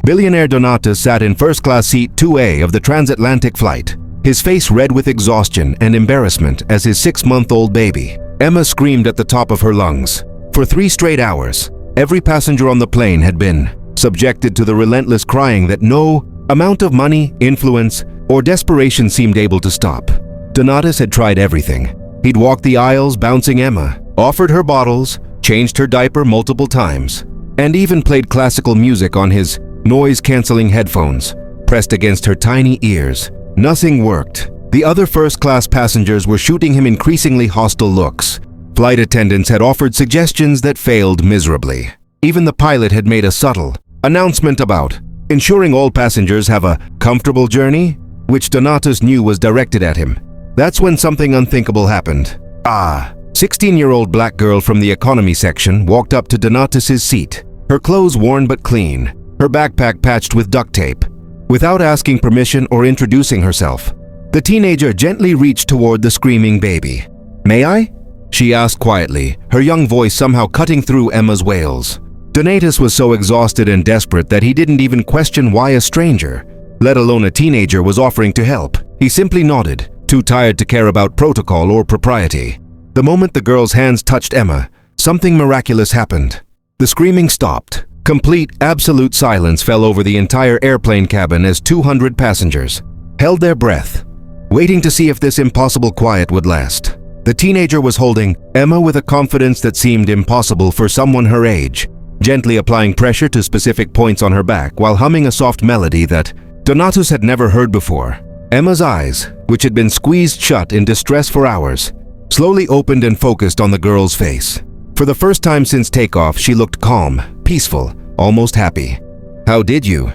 Billionaire Donatus sat in first-class seat 2A of the transatlantic flight, his face red with exhaustion and embarrassment as his 6-month-old baby. Emma screamed at the top of her lungs. For 3 straight hours, every passenger on the plane had been subjected to the relentless crying that no amount of money, influence, or desperation seemed able to stop. Donatus had tried everything. He'd walked the aisles bouncing Emma, offered her bottles, changed her diaper multiple times, and even played classical music on his noise-canceling headphones, pressed against her tiny ears. Nothing worked. The other first-class passengers were shooting him increasingly hostile looks. Flight attendants had offered suggestions that failed miserably. Even the pilot had made a subtle announcement about ensuring all passengers have a comfortable journey, which Donatus knew was directed at him. That's when something unthinkable happened. 16-year-old black girl from the economy section walked up to Donatus's seat, her clothes worn but clean, her backpack patched with duct tape. Without asking permission or introducing herself, the teenager gently reached toward the screaming baby. "May I?" she asked quietly, her young voice somehow cutting through Emma's wails. Donatus was so exhausted and desperate that he didn't even question why a stranger, let alone a teenager, was offering to help. He simply nodded, too tired to care about protocol or propriety. The moment the girl's hands touched Emma, something miraculous happened. The screaming stopped. Complete, absolute silence fell over the entire airplane cabin as 200 passengers held their breath, waiting to see if this impossible quiet would last. The teenager was holding Emma with a confidence that seemed impossible for someone her age, gently applying pressure to specific points on her back while humming a soft melody that Donatus had never heard before. Emma's eyes, which had been squeezed shut in distress for hours, slowly opened and focused on the girl's face. For the first time since takeoff, she looked calm, peaceful, almost happy. "How did you?"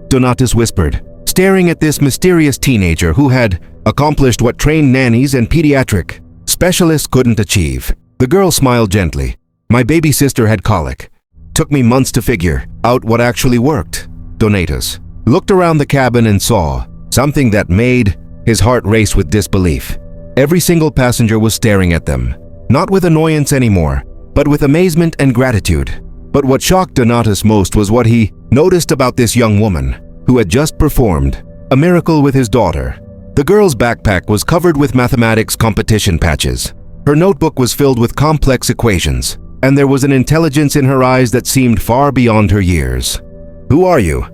Donatus whispered, staring at this mysterious teenager who had accomplished what trained nannies and pediatric specialists couldn't achieve. The girl smiled gently. "My baby sister had colic. Took me months to figure out what actually worked." Donatus looked around the cabin and saw something that made his heart race with disbelief. Every single passenger was staring at them, not with annoyance anymore, but with amazement and gratitude. But what shocked Donatus most was what he noticed about this young woman, who had just performed a miracle with his daughter. The girl's backpack was covered with mathematics competition patches. Her notebook was filled with complex equations, and there was an intelligence in her eyes that seemed far beyond her years. "Who are you?"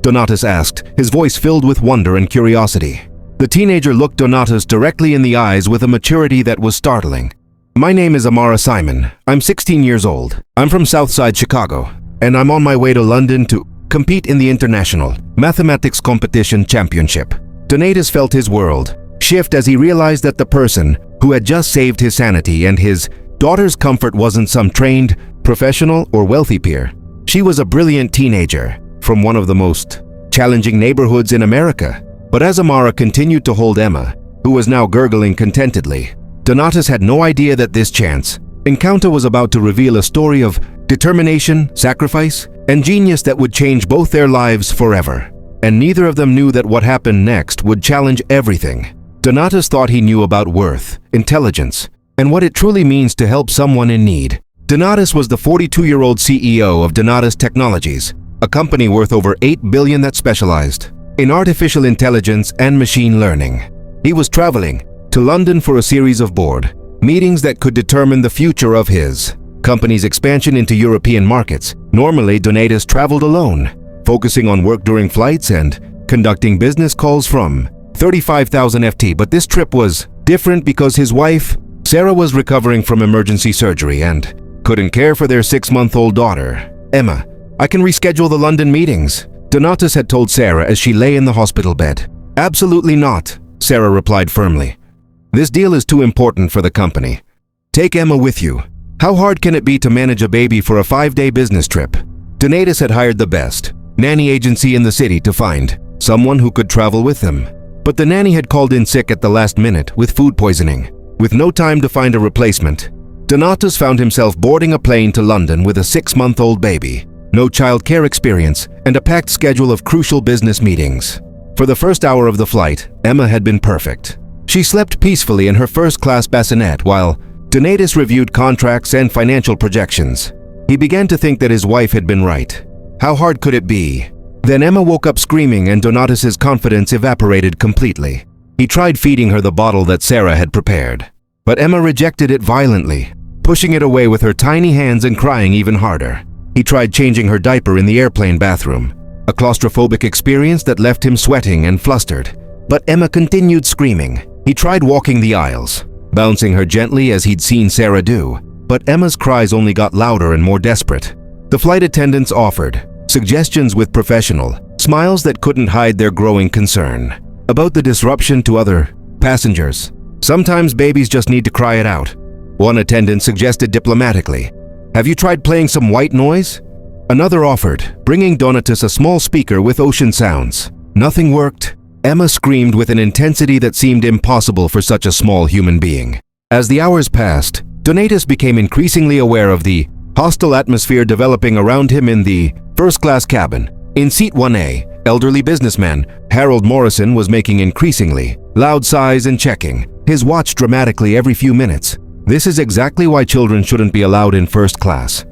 Donatus asked, his voice filled with wonder and curiosity. The teenager looked Donatus directly in the eyes with a maturity that was startling. "My name is Amara Simon. I'm 16 years old. I'm from Southside Chicago, and I'm on my way to London to compete in the International Mathematics Competition Championship." Donatus felt his world shift as he realized that the person who had just saved his sanity and his daughter's comfort wasn't some trained, professional, or wealthy peer. She was a brilliant teenager from one of the most challenging neighborhoods in America. But as Amara continued to hold Emma, who was now gurgling contentedly, Donatus had no idea that this chance encounter was about to reveal a story of determination, sacrifice, and genius that would change both their lives forever. And neither of them knew that what happened next would challenge everything. Donatus thought he knew about worth, intelligence, and what it truly means to help someone in need. Donatus was the 42-year-old CEO of Donatus Technologies, a company worth over $8 billion that specialized in artificial intelligence and machine learning. He was traveling to London for a series of board meetings that could determine the future of his company's expansion into European markets. Normally, Donatus traveled alone, focusing on work during flights and conducting business calls from 35,000 FT, but this trip was different because his wife, Sarah, was recovering from emergency surgery and couldn't care for their 6-month-old daughter. "Emma, I can reschedule the London meetings," Donatus had told Sarah as she lay in the hospital bed. "Absolutely not," Sarah replied firmly. "This deal is too important for the company. Take Emma with you. How hard can it be to manage a baby for a 5-day business trip?" Donatus had hired the best nanny agency in the city to find someone who could travel with them. But the nanny had called in sick at the last minute with food poisoning. With no time to find a replacement, Donatus found himself boarding a plane to London with a 6-month-old baby, no child care experience, and a packed schedule of crucial business meetings. For the first hour of the flight, Emma had been perfect. She slept peacefully in her first-class bassinet while Donatus reviewed contracts and financial projections. He began to think that his wife had been right. How hard could it be Then Emma woke up screaming and Donatus's confidence evaporated completely. He tried feeding her the bottle that Sarah had prepared, but Emma rejected it violently, pushing it away with her tiny hands and crying even harder. He tried changing her diaper in the airplane bathroom, a claustrophobic experience that left him sweating and flustered. But Emma continued screaming. He tried walking the aisles, bouncing her gently as he'd seen Sarah do, but Emma's cries only got louder and more desperate. The flight attendants offered suggestions with professional smiles that couldn't hide their growing concern about the disruption to other passengers. Sometimes babies just need to cry it out. One attendant suggested diplomatically, "Have you tried playing some white noise?" Another offered bringing Donatus a small speaker with ocean sounds. Nothing worked. Emma screamed with an intensity that seemed impossible for such a small human being. As the hours passed, Donatus became increasingly aware of the hostile atmosphere developing around him in the first-class cabin. In seat 1A, elderly businessman Harold Morrison was making increasingly loud sighs and checking his watch dramatically every few minutes. This is exactly why children shouldn't be allowed in first class.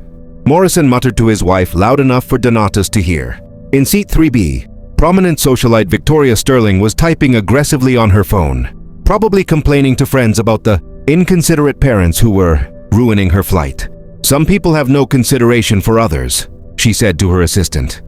Morrison muttered to his wife loud enough for Donatus to hear. In seat 3B, prominent socialite Victoria Sterling was typing aggressively on her phone, probably complaining to friends about the inconsiderate parents who were ruining her flight. "Some people have no consideration for others," she said to her assistant.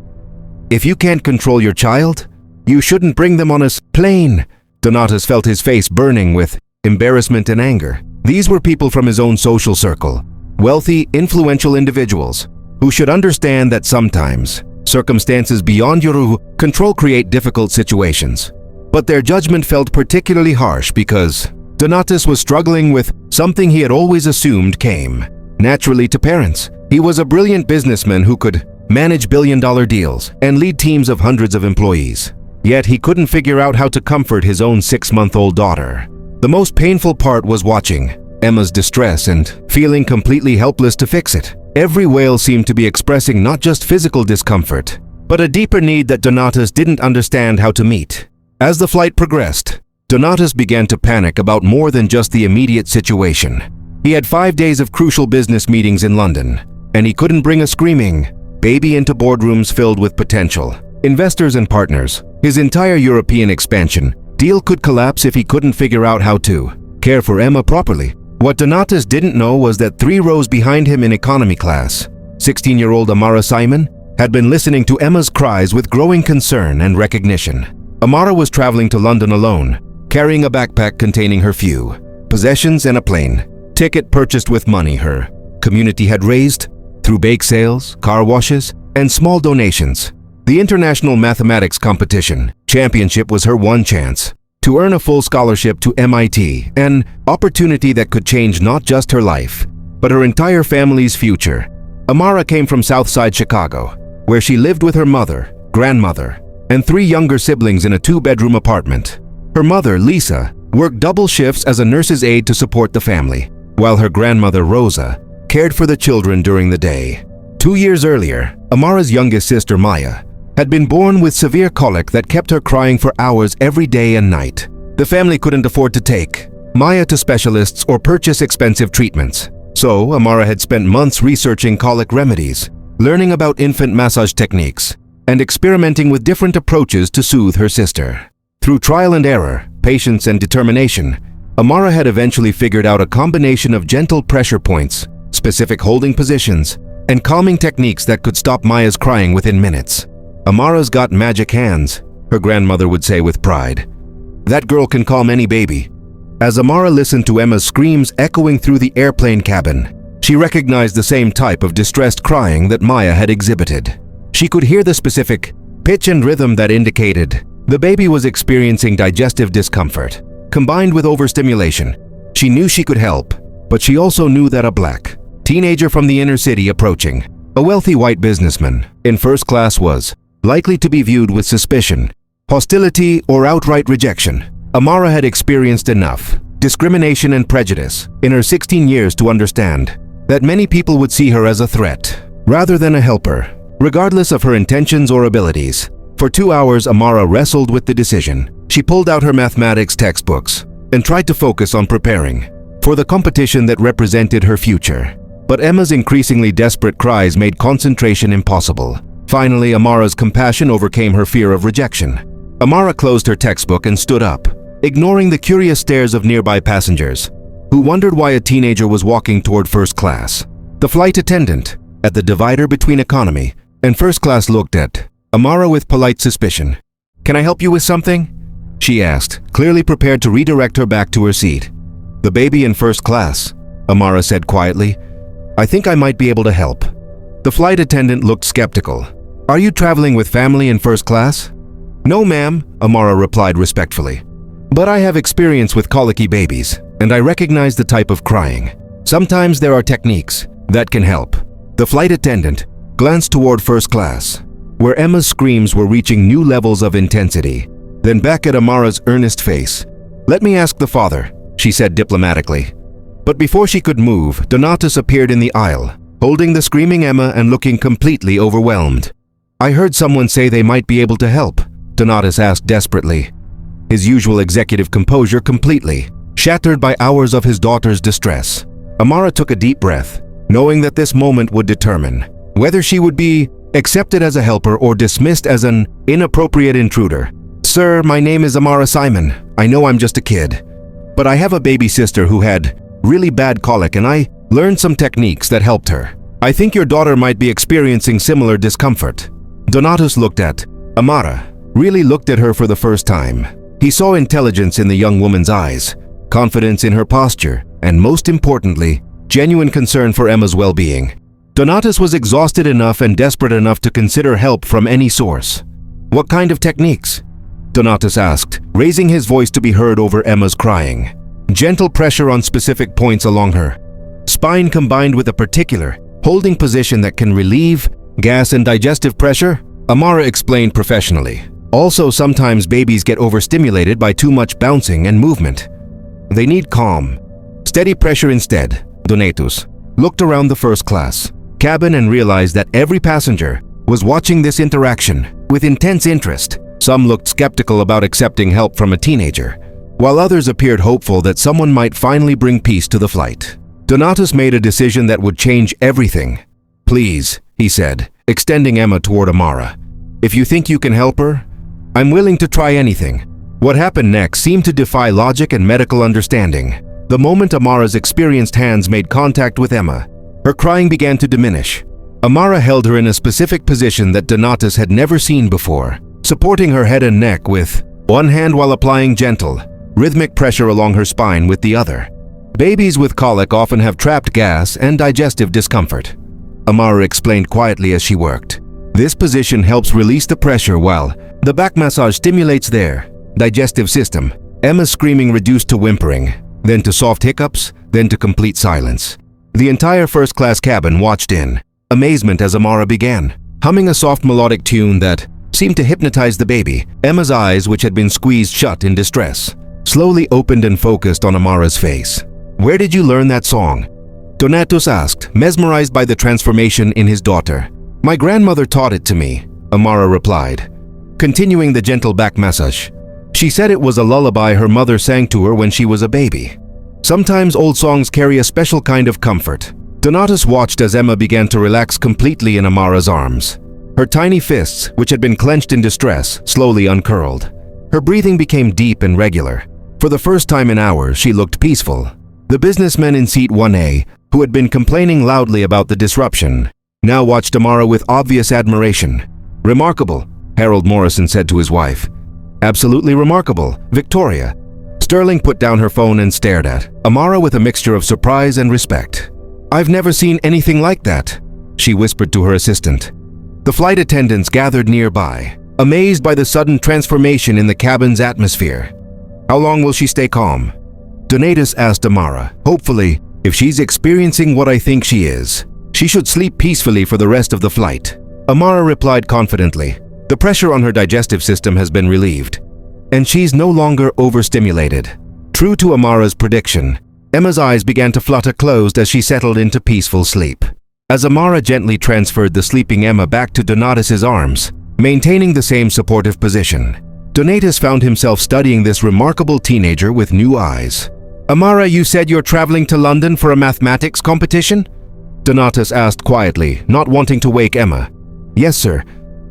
"If you can't control your child, you shouldn't bring them on a plane." Donatus felt his face burning with embarrassment and anger. These were people from his own social circle, wealthy, influential individuals who should understand that sometimes circumstances beyond your control create difficult situations. But their judgment felt particularly harsh because Donatus was struggling with something he had always assumed came naturally to parents. He was a brilliant businessman who could manage billion-dollar deals and lead teams of hundreds of employees. Yet he couldn't figure out how to comfort his own 6-month-old daughter. The most painful part was watching Emma's distress and feeling completely helpless to fix it. Every wail seemed to be expressing not just physical discomfort, but a deeper need that Donatus didn't understand how to meet. As the flight progressed, Donatus began to panic about more than just the immediate situation. He had 5 days of crucial business meetings in London, and he couldn't bring a screaming baby into boardrooms filled with potential investors and partners. His entire European expansion deal could collapse if he couldn't figure out how to care for Emma properly. What Donatus didn't know was that 3 rows behind him in economy class, 16-year-old Amara Simon had been listening to Emma's cries with growing concern and recognition. Amara was traveling to London alone, carrying a backpack containing her few possessions and a plane ticket purchased with money her community had raised through bake sales, car washes, and small donations. The International Mathematics Competition Championship was her one chance to earn a full scholarship to MIT, an opportunity that could change not just her life, but her entire family's future. Amara came from Southside Chicago, where she lived with her mother, grandmother, and 3 younger siblings in a 2-bedroom apartment. Her mother, Lisa, worked double shifts as a nurse's aide to support the family, while her grandmother, Rosa, cared for the children during the day. 2 years earlier, Amara's youngest sister, Maya, had been born with severe colic that kept her crying for hours every day and night. The family couldn't afford to take Maya to specialists or purchase expensive treatments. So, Amara had spent months researching colic remedies, learning about infant massage techniques, and experimenting with different approaches to soothe her sister. Through trial and error, patience and determination, Amara had eventually figured out a combination of gentle pressure points, specific holding positions, and calming techniques that could stop Maya's crying within minutes. "Amara's got magic hands," her grandmother would say with pride. "That girl can calm any baby." As Amara listened to Emma's screams echoing through the airplane cabin, she recognized the same type of distressed crying that Maya had exhibited. She could hear the specific pitch and rhythm that indicated the baby was experiencing digestive discomfort, combined with overstimulation. She knew she could help, but she also knew that a black teenager from the inner city approaching a wealthy white businessman in first class was likely to be viewed with suspicion, hostility, or outright rejection. Amara had experienced enough discrimination and prejudice in her 16 years to understand that many people would see her as a threat rather than a helper, regardless of her intentions or abilities. For 2 hours, Amara wrestled with the decision. She pulled out her mathematics textbooks and tried to focus on preparing for the competition that represented her future. But Emma's increasingly desperate cries made concentration impossible. Finally, Amara's compassion overcame her fear of rejection. Amara closed her textbook and stood up, ignoring the curious stares of nearby passengers, who wondered why a teenager was walking toward first class. The flight attendant, at the divider between economy and first class, looked at Amara with polite suspicion. "Can I help you with something?" she asked, clearly prepared to redirect her back to her seat. "The baby in first class," Amara said quietly. "I think I might be able to help." The flight attendant looked skeptical. "Are you traveling with family in first class?" "No, ma'am," Amara replied respectfully. "But I have experience with colicky babies, and I recognize the type of crying. Sometimes there are techniques that can help." The flight attendant glanced toward first class, where Emma's screams were reaching new levels of intensity, then back at Amara's earnest face. "Let me ask the father," she said diplomatically. But before she could move, Donatus appeared in the aisle, holding the screaming Emma and looking completely overwhelmed. "I heard someone say they might be able to help," Donatus asked desperately, his usual executive composure completely shattered by hours of his daughter's distress. Amara took a deep breath, knowing that this moment would determine whether she would be accepted as a helper or dismissed as an inappropriate intruder. "Sir, my name is Amara Simon. I know I'm just a kid, but I have a baby sister who had really bad colic and I learned some techniques that helped her. I think your daughter might be experiencing similar discomfort." Donatus looked at Amara, really looked at her for the first time. He saw intelligence in the young woman's eyes, confidence in her posture, and most importantly, genuine concern for Emma's well-being. Donatus was exhausted enough and desperate enough to consider help from any source. "What kind of techniques?" Donatus asked, raising his voice to be heard over Emma's crying. "Gentle pressure on specific points along her spine combined with a particular holding position that can relieve gas and digestive pressure," Amara explained professionally. "Also, sometimes babies get overstimulated by too much bouncing and movement. They need calm, steady pressure instead." Donatus looked around the first class cabin and realized that every passenger was watching this interaction with intense interest. Some looked skeptical about accepting help from a teenager, while others appeared hopeful that someone might finally bring peace to the flight. Donatus made a decision that would change everything. "Please," he said, extending Emma toward Amara. "If you think you can help her, I'm willing to try anything." What happened next seemed to defy logic and medical understanding. The moment Amara's experienced hands made contact with Emma, her crying began to diminish. Amara held her in a specific position that Donatus had never seen before, supporting her head and neck with one hand while applying gentle, rhythmic pressure along her spine with the other. Babies with colic often have trapped gas and digestive discomfort, Amara explained quietly as she worked. This position helps release the pressure while the back massage stimulates their digestive system. Emma's screaming reduced to whimpering, then to soft hiccups, then to complete silence. The entire first-class cabin watched in amazement as Amara began, humming a soft melodic tune that seemed to hypnotize the baby. Emma's eyes, which had been squeezed shut in distress, slowly opened and focused on Amara's face. "Where did you learn that song?" Donatus asked, mesmerized by the transformation in his daughter. "My grandmother taught it to me," Amara replied, continuing the gentle back massage. "She said it was a lullaby her mother sang to her when she was a baby. Sometimes old songs carry a special kind of comfort." Donatus watched as Emma began to relax completely in Amara's arms. Her tiny fists, which had been clenched in distress, slowly uncurled. Her breathing became deep and regular. For the first time in hours, she looked peaceful. The businessman in seat 1A, who had been complaining loudly about the disruption, now watched Amara with obvious admiration. "Remarkable," Harold Morrison said to his wife. "Absolutely remarkable, Victoria." Sterling put down her phone and stared at Amara with a mixture of surprise and respect. "I've never seen anything like that," she whispered to her assistant. The flight attendants gathered nearby, amazed by the sudden transformation in the cabin's atmosphere. "How long will she stay calm?" Donatus asked Amara. "Hopefully, if she's experiencing what I think she is, she should sleep peacefully for the rest of the flight." Amara replied confidently. The pressure on her digestive system has been relieved, and she's no longer overstimulated. True to Amara's prediction, Emma's eyes began to flutter closed as she settled into peaceful sleep. As Amara gently transferred the sleeping Emma back to Donatus's arms, maintaining the same supportive position, Donatus found himself studying this remarkable teenager with new eyes. "Amara, you said you're traveling to London for a mathematics competition?" Donatus asked quietly, not wanting to wake Emma. "Yes, sir.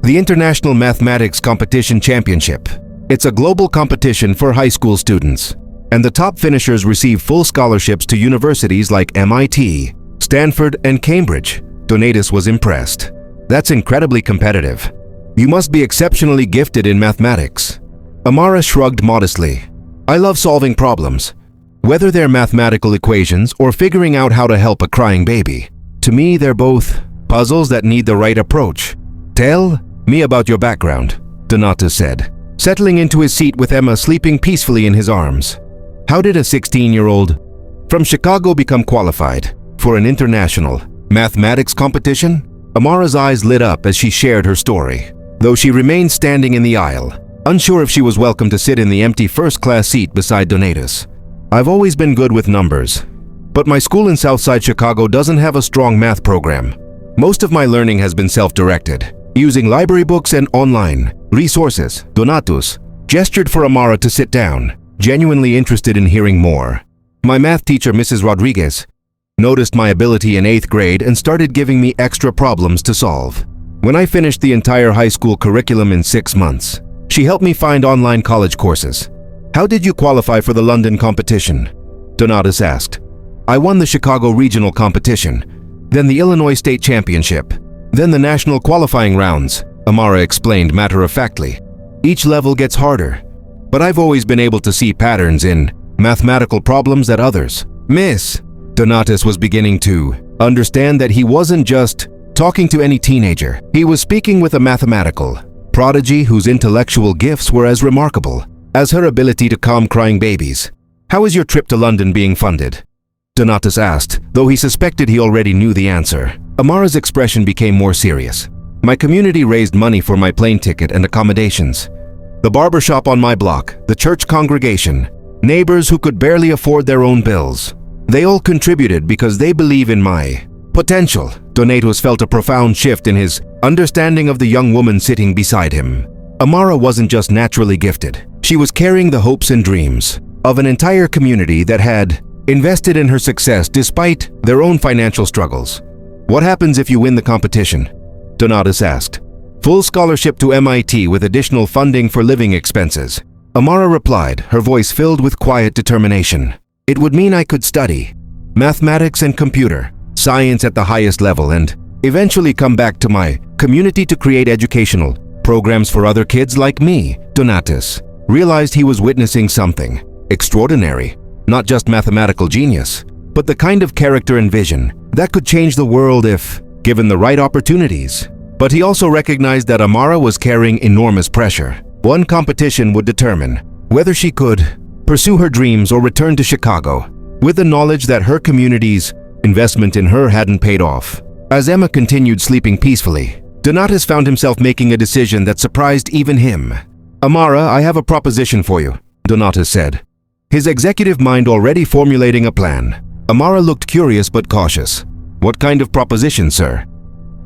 the International Mathematics Competition Championship. It's a global competition for high school students, and the top finishers receive full scholarships to universities like MIT, Stanford, and Cambridge. Donatus was impressed. That's incredibly competitive. You must be exceptionally gifted in mathematics. Amara shrugged modestly. I love solving problems, whether they're mathematical equations or figuring out how to help a crying baby. To me, they're both puzzles that need the right approach. Tell me about your background, Donatus said, settling into his seat with Emma sleeping peacefully in his arms. How did a 16-year-old from Chicago become qualified for an international mathematics competition? Amara's eyes lit up as she shared her story, though she remained standing in the aisle, unsure if she was welcome to sit in the empty first-class seat beside Donatus. I've always been good with numbers, but my school in Southside Chicago doesn't have a strong math program. Most of my learning has been self-directed, using library books and online resources. Donatus gestured for Amara to sit down, genuinely interested in hearing more. My math teacher, Mrs. Rodriguez, noticed my ability in 8th grade and started giving me extra problems to solve. When I finished the entire high school curriculum in 6 months, she helped me find online college courses. How did you qualify for the London competition? Donatus asked. I won the Chicago regional competition, then the Illinois state championship, then the national qualifying rounds, Amara explained matter-of-factly. Each level gets harder, but I've always been able to see patterns in mathematical problems that others miss. Donatus was beginning to understand that he wasn't just talking to any teenager. He was speaking with a mathematical prodigy whose intellectual gifts were as remarkable as her ability to calm crying babies. How is your trip to London being funded? Donatus asked, though he suspected he already knew the answer. Amara's expression became more serious. My community raised money for my plane ticket and accommodations. The barbershop on my block, the church congregation, neighbors who could barely afford their own bills. They all contributed because they believe in my potential. Donatus felt a profound shift in his understanding of the young woman sitting beside him. Amara wasn't just naturally gifted. She was carrying the hopes and dreams of an entire community that had invested in her success despite their own financial struggles. What happens if you win the competition? Donatus asked. Full scholarship to MIT with additional funding for living expenses. Amara replied, her voice filled with quiet determination. It would mean I could study mathematics and computer science at the highest level and eventually come back to my community to create educational programs for other kids like me. Donatus realized he was witnessing something extraordinary, not just mathematical genius, but the kind of character and vision that could change the world if given the right opportunities. But he also recognized that Amara was carrying enormous pressure. One competition would determine whether she could pursue her dreams or return to Chicago, with the knowledge that her community's investment in her hadn't paid off. As Emma continued sleeping peacefully, Donatus found himself making a decision that surprised even him. Amara, I have a proposition for you, Donatus said, his executive mind already formulating a plan. Amara looked curious but cautious. What kind of proposition, sir?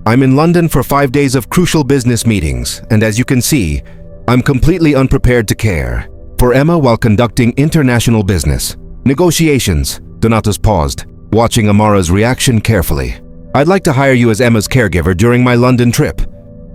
I'm in London for 5 days of crucial business meetings, and as you can see, I'm completely unprepared to care for Emma while conducting international business negotiations. Donatus paused, watching Amara's reaction carefully. I'd like to hire you as Emma's caregiver during my London trip.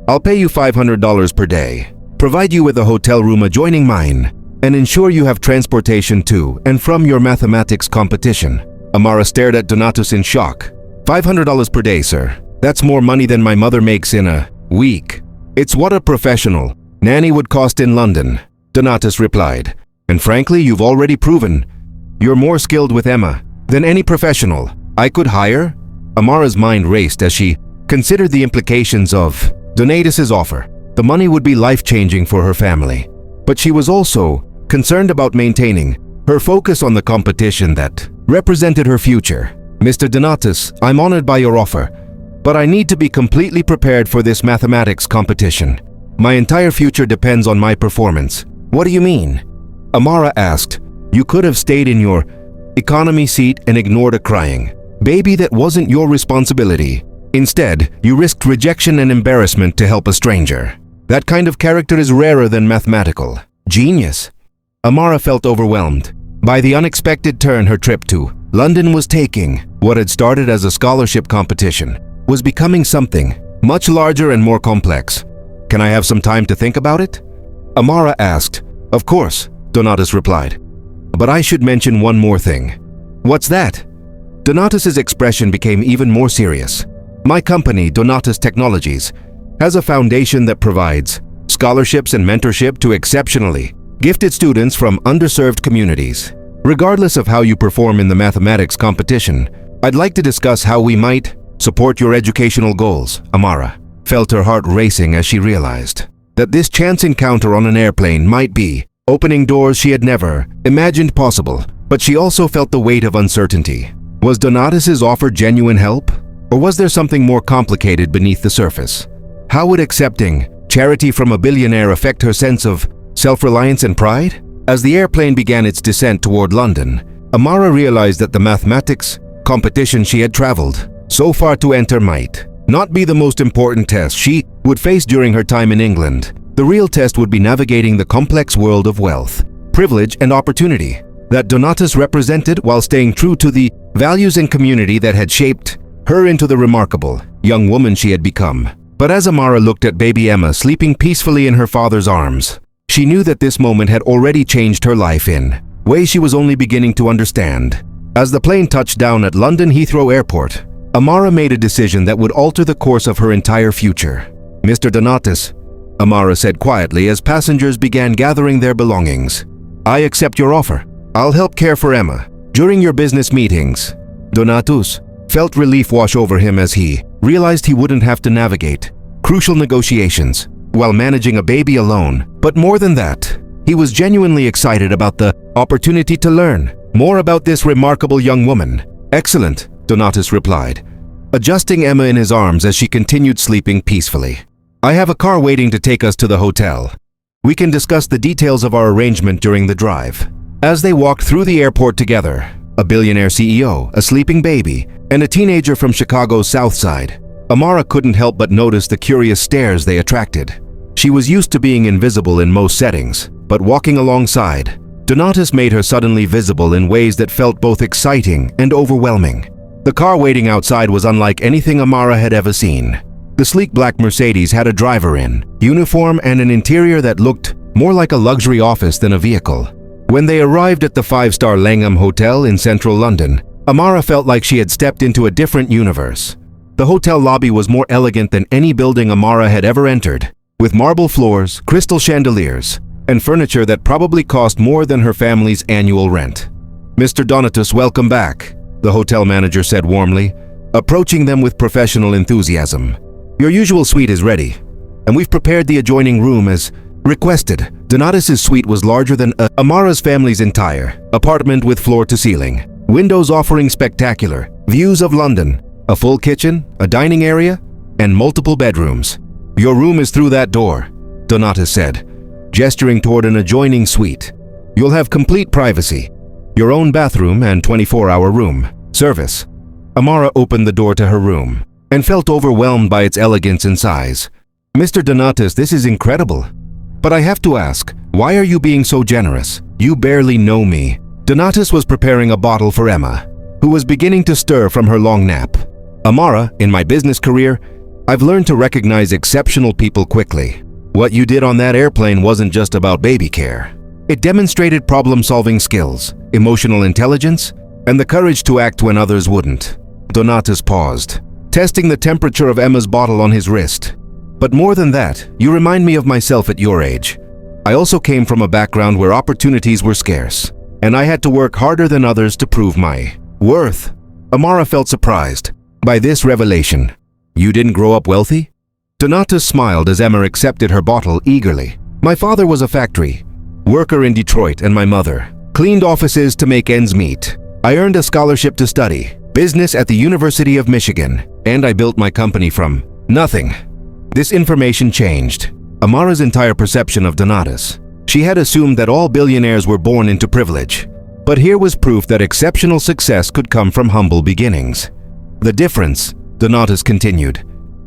I'll pay you $500 per day, provide you with a hotel room adjoining mine, and ensure you have transportation to and from your mathematics competition. Amara stared at Donatus in shock. $500 per day, sir. That's more money than my mother makes in a week. It's what a professional nanny would cost in London, Donatus replied. And frankly, you've already proven you're more skilled with Emma than any professional I could hire. Amara's mind raced as she considered the implications of Donatus's offer. The money would be life-changing for her family, but she was also concerned about maintaining her focus on the competition that represented her future. Mr. Donatus, I'm honored by your offer, but I need to be completely prepared for this mathematics competition. My entire future depends on my performance. What do you mean? Amara asked. You could have stayed in your economy seat and ignored a crying baby that wasn't your responsibility. Instead, you risked rejection and embarrassment to help a stranger. That kind of character is rarer than mathematical genius. Amara felt overwhelmed by the unexpected turn her trip to London was taking. What had started as a scholarship competition was becoming something much larger and more complex. Can I have some time to think about it? Amara asked. Of course, Donatus replied. But I should mention one more thing. What's that? Donatus's expression became even more serious. My company, Donatus Technologies, has a foundation that provides scholarships and mentorship to exceptionally gifted students from underserved communities. Regardless of how you perform in the mathematics competition, I'd like to discuss how we might support your educational goals. Amara felt her heart racing as she realized that this chance encounter on an airplane might be opening doors she had never imagined possible, but she also felt the weight of uncertainty. Was Donatus's offer genuine help, or was there something more complicated beneath the surface? How would accepting charity from a billionaire affect her sense of self-reliance and pride? As the airplane began its descent toward London, Amara realized that the mathematics competition she had traveled so far to enter might not be the most important test she would face during her time in England. The real test would be navigating the complex world of wealth, privilege, and opportunity that Donatus represented while staying true to the values and community that had shaped her into the remarkable young woman she had become. But as Amara looked at baby Emma sleeping peacefully in her father's arms, she knew that this moment had already changed her life in ways she was only beginning to understand. As the plane touched down at London Heathrow Airport, Amara made a decision that would alter the course of her entire future. Mr. Donatus, Amara said quietly as passengers began gathering their belongings. I accept your offer. I'll help care for Emma during your business meetings. Donatus felt relief wash over him as he realized he wouldn't have to navigate crucial negotiations while managing a baby alone. But more than that, he was genuinely excited about the opportunity to learn more about this remarkable young woman. Excellent, Donatus replied, adjusting Emma in his arms as she continued sleeping peacefully. I have a car waiting to take us to the hotel. We can discuss the details of our arrangement during the drive. As they walked through the airport together, a billionaire CEO, a sleeping baby, and a teenager from Chicago's South Side, Amara couldn't help but notice the curious stares they attracted. She was used to being invisible in most settings, but walking alongside, Donatus made her suddenly visible in ways that felt both exciting and overwhelming. The car waiting outside was unlike anything Amara had ever seen. The sleek black Mercedes had a driver in uniform and an interior that looked more like a luxury office than a vehicle. When they arrived at the five-star Langham Hotel in central London, Amara felt like she had stepped into a different universe. The hotel lobby was more elegant than any building Amara had ever entered, with marble floors, crystal chandeliers, and furniture that probably cost more than her family's annual rent. Mr. Donatus, welcome back, the hotel manager said warmly, approaching them with professional enthusiasm. Your usual suite is ready, and we've prepared the adjoining room as requested. Donatus's suite was larger than Amara's family's entire apartment, with floor-to-ceiling windows offering spectacular views of London, a full kitchen, a dining area, and multiple bedrooms. Your room is through that door, Donatus said, gesturing toward an adjoining suite. You'll have complete privacy, your own bathroom and 24-hour room service. Amara opened the door to her room and felt overwhelmed by its elegance and size. Mr. Donatus, this is incredible. But I have to ask, why are you being so generous? You barely know me. Donatus was preparing a bottle for Emma, who was beginning to stir from her long nap. Amara, in my business career, I've learned to recognize exceptional people quickly. What you did on that airplane wasn't just about baby care. It demonstrated problem-solving skills, emotional intelligence, and the courage to act when others wouldn't. Donatus paused, testing the temperature of Emma's bottle on his wrist. But more than that, you remind me of myself at your age. I also came from a background where opportunities were scarce, and I had to work harder than others to prove my worth. Amara felt surprised by this revelation. You didn't grow up wealthy? Donatus smiled as Emma accepted her bottle eagerly. My father was a factory worker in Detroit, and my mother cleaned offices to make ends meet. I earned a scholarship to study business at the University of Michigan, and I built my company from nothing. This information changed Amara's entire perception of Donatus. She had assumed that all billionaires were born into privilege, but here was proof that exceptional success could come from humble beginnings. The difference, Donatus continued,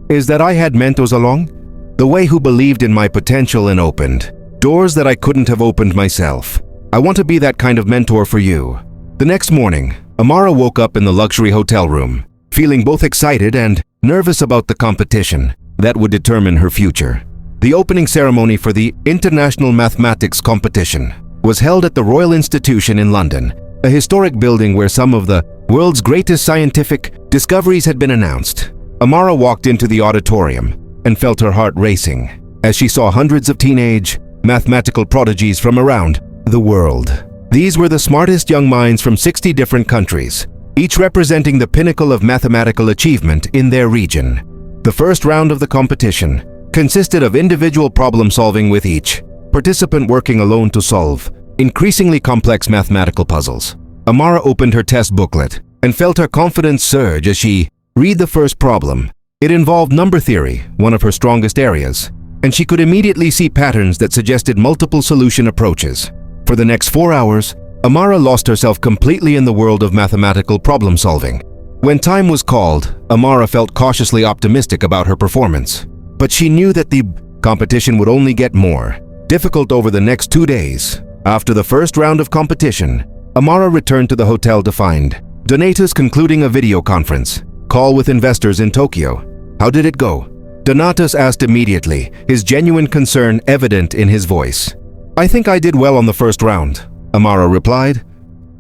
is that I had mentors along the way who believed in my potential and opened doors that I couldn't have opened myself. I want to be that kind of mentor for you. The next morning, Amara woke up in the luxury hotel room, feeling both excited and nervous about the competition that would determine her future. The opening ceremony for the International Mathematics Competition was held at the Royal Institution in London, a historic building where some of the world's greatest scientific discoveries had been announced. Amara walked into the auditorium and felt her heart racing as she saw hundreds of teenage mathematical prodigies from around the world. These were the smartest young minds from 60 different countries, each representing the pinnacle of mathematical achievement in their region. The first round of the competition consisted of individual problem solving, with each participant working alone to solve increasingly complex mathematical puzzles. Amara opened her test booklet and felt her confidence surge as she read the first problem. It involved number theory, one of her strongest areas, and she could immediately see patterns that suggested multiple solution approaches. For the next 4 hours, Amara lost herself completely in the world of mathematical problem solving. When time was called, Amara felt cautiously optimistic about her performance, but she knew that the competition would only get more difficult over the next 2 days. After the first round of competition, Amara returned to the hotel to find Donatus concluding a video conference call with investors in Tokyo. How did it go? Donatus asked immediately, his genuine concern evident in his voice. I think I did well on the first round, Amara replied,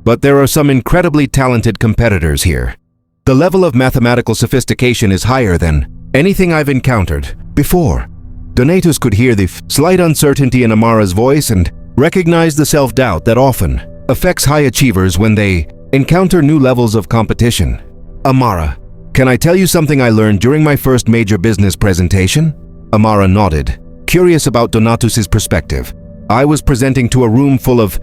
but there are some incredibly talented competitors here. The level of mathematical sophistication is higher than anything I've encountered before. Donatus could hear the slight uncertainty in Amara's voice and recognized the self-doubt that often affects high achievers when they encounter new levels of competition. Amara, can I tell you something I learned during my first major business presentation? Amara nodded, curious about Donatus's perspective. I was presenting to a room full of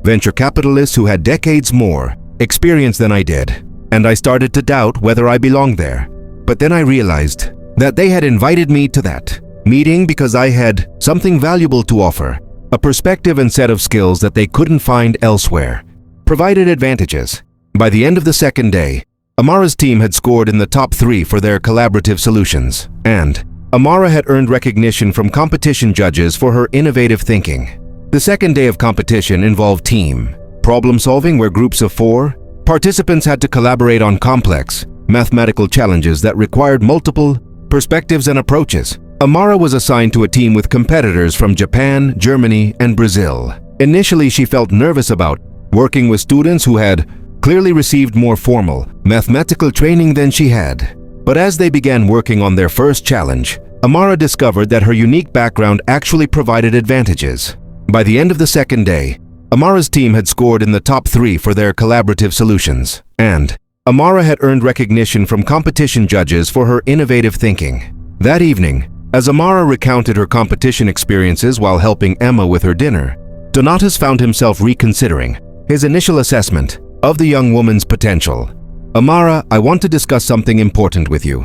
venture capitalists who had decades more experience than I did, and I started to doubt whether I belonged there. But then I realized that they had invited me to that meeting because I had something valuable to offer, a perspective and set of skills that they couldn't find elsewhere, provided advantages. By the end of the second day, Amara's team had scored in the top 3 for their collaborative solutions, and Amara had earned recognition from competition judges for her innovative thinking. The second day of competition involved team problem solving, where groups of 4 participants had to collaborate on complex mathematical challenges that required multiple perspectives and approaches. Amara was assigned to a team with competitors from Japan, Germany, and Brazil. Initially, she felt nervous about working with students who had clearly received more formal mathematical training than she had. But as they began working on their first challenge, Amara discovered that her unique background actually provided advantages. By the end of the second day, Amara's team had scored in the top 3 for their collaborative solutions, and Amara had earned recognition from competition judges for her innovative thinking. That evening, as Amara recounted her competition experiences while helping Emma with her dinner, Donatus found himself reconsidering his initial assessment of the young woman's potential. Amara, I want to discuss something important with you,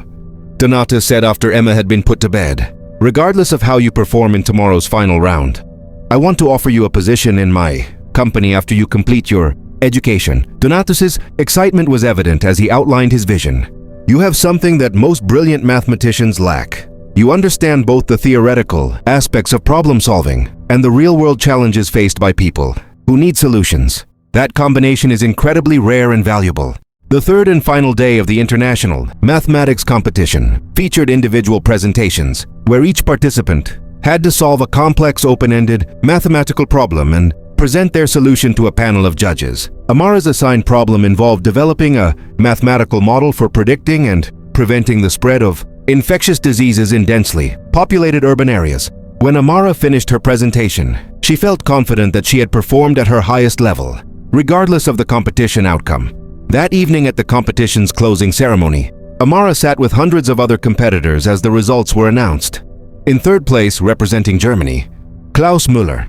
Donatus said after Emma had been put to bed. Regardless of how you perform in tomorrow's final round, I want to offer you a position in my company after you complete your education. Donatus's excitement was evident as he outlined his vision. You have something that most brilliant mathematicians lack. You understand both the theoretical aspects of problem solving and the real-world challenges faced by people who need solutions. That combination is incredibly rare and valuable. The third and final day of the International Mathematics Competition featured individual presentations where each participant had to solve a complex open-ended mathematical problem and present their solution to a panel of judges. Amara's assigned problem involved developing a mathematical model for predicting and preventing the spread of infectious diseases in densely populated urban areas. When Amara finished her presentation, she felt confident that she had performed at her highest level, regardless of the competition outcome. That evening at the competition's closing ceremony, Amara sat with hundreds of other competitors as the results were announced. In third place, representing Germany, Klaus Müller.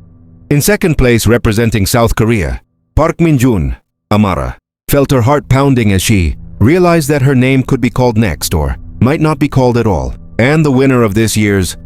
In second place, representing South Korea, Park Min-jun. Amara felt her heart pounding as she realized that her name could be called next or might not be called at all. And the winner of this year's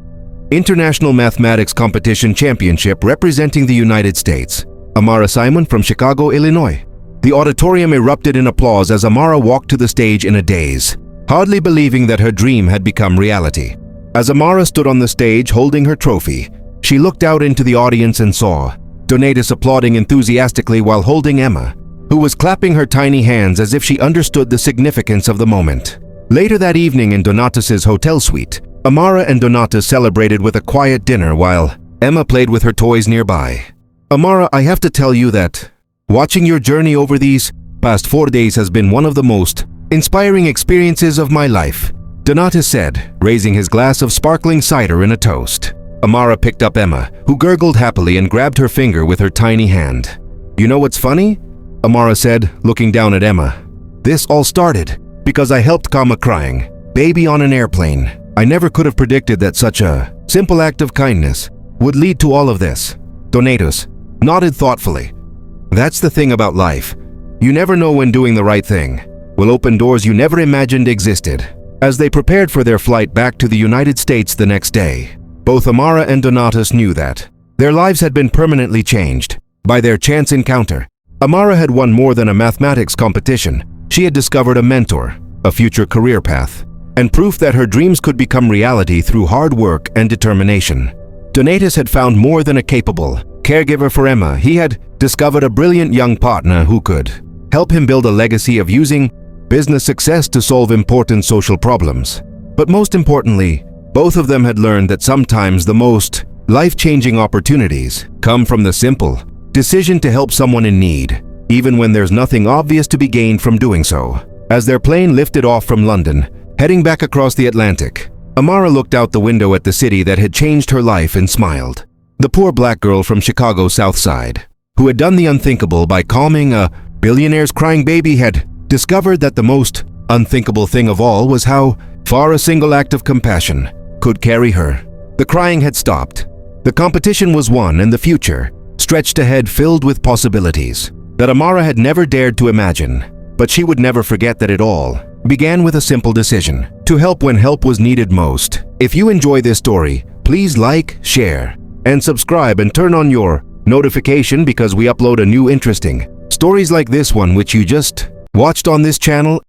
International Mathematics Competition Championship representing the United States, Amara Simon from Chicago, Illinois. The auditorium erupted in applause as Amara walked to the stage in a daze, hardly believing that her dream had become reality. As Amara stood on the stage holding her trophy, she looked out into the audience and saw Donatus applauding enthusiastically while holding Emma, who was clapping her tiny hands as if she understood the significance of the moment. Later that evening in Donatus's hotel suite, Amara and Donatus celebrated with a quiet dinner while Emma played with her toys nearby. Amara, I have to tell you that watching your journey over these past 4 days has been one of the most inspiring experiences of my life, Donatus said, raising his glass of sparkling cider in a toast. Amara picked up Emma, who gurgled happily and grabbed her finger with her tiny hand. You know what's funny? Amara said, looking down at Emma. This all started because I helped calm a crying baby on an airplane. I never could have predicted that such a simple act of kindness would lead to all of this. Donatus nodded thoughtfully. That's the thing about life. You never know when doing the right thing will open doors you never imagined existed. As they prepared for their flight back to the United States the next day, both Amara and Donatus knew that their lives had been permanently changed by their chance encounter. Amara had won more than a mathematics competition. She had discovered a mentor, a future career path, and proof that her dreams could become reality through hard work and determination. Donatus had found more than a capable caregiver for Emma. He had discovered a brilliant young partner who could help him build a legacy of using business success to solve important social problems. But most importantly, both of them had learned that sometimes the most life-changing opportunities come from the simple decision to help someone in need, even when there's nothing obvious to be gained from doing so. As their plane lifted off from London, heading back across the Atlantic, Amara looked out the window at the city that had changed her life and smiled. The poor black girl from Chicago's South Side, who had done the unthinkable by calming a billionaire's crying baby, had discovered that the most unthinkable thing of all was how far a single act of compassion could carry her. The crying had stopped. The competition was won, and the future stretched ahead filled with possibilities that Amara had never dared to imagine. But she would never forget that it all began with a simple decision to help when help was needed most. If you enjoy this story, please like, share, and subscribe, and turn on your notification because we upload a new interesting stories like this one which you just watched on this channel.